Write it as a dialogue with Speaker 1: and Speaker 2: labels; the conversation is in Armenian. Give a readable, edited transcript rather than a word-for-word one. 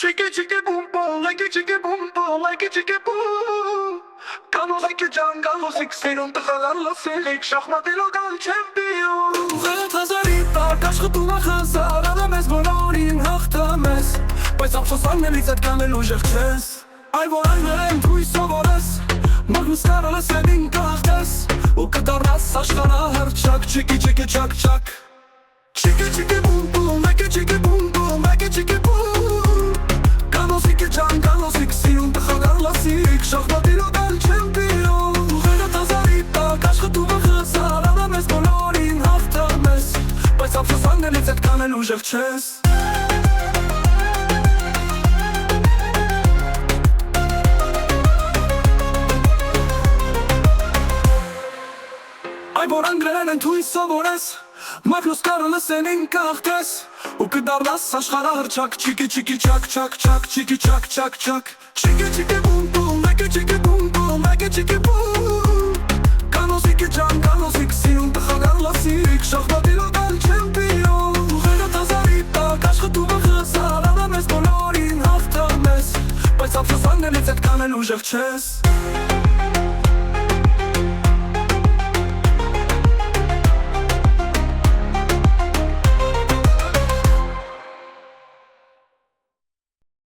Speaker 1: Chicka chicka boom boom, like a chicka boom boom, like a chicka boom. Kano like a jungle, sixteen on the halal, Felix, Shahmadilo gal champion. Vet hazarita, kashkhatuna khazar, adames bonorin hachtames. Բայց ափսոսանն էլից այդ կամել ուժեղ չես Այ որ այլն թույսով որես Մագնուս կարալես են ինկախտես Ու կդարնաս աշխարհա հրճակ Չիկի չիկի չակ չակ Չիկի չիկի բում բում Մեկը չիկի բում բում Մեկը չիկի բում Կանոսիկի ջան կանոսիկ Սիրուն տխագար լասիկ Շախմատիրո դալ չեմպիոն Ուղերը տազարի տակ Աշխտումը խզար Ադամես բոլորին հաղթամես Բայց ափսոսանն էլից այդ կամել ուժեղ չես Այ որ անգրեն են թույս սովորես Մագնուս կարալս են ինկախտես Ու կդարնաս աշխարհա հրճակ Չիկի չիկի չակ չակ չակ Չիկի չակ չակ չակ Չիկի չիկի բում բում Մեկը չիկի բում բում Մեկը չիկի բում Կանոսիկի ջան կանոսիկ Սիրուն տխագար լասիկ Շախմատիրո դալ չեմպիոն Ուղերը տազարի տակ Աշխտումը խզար Ադամես բոլորին հաղթամես Բայց ափսոսանն էլից այդ կամել ուժեղ չես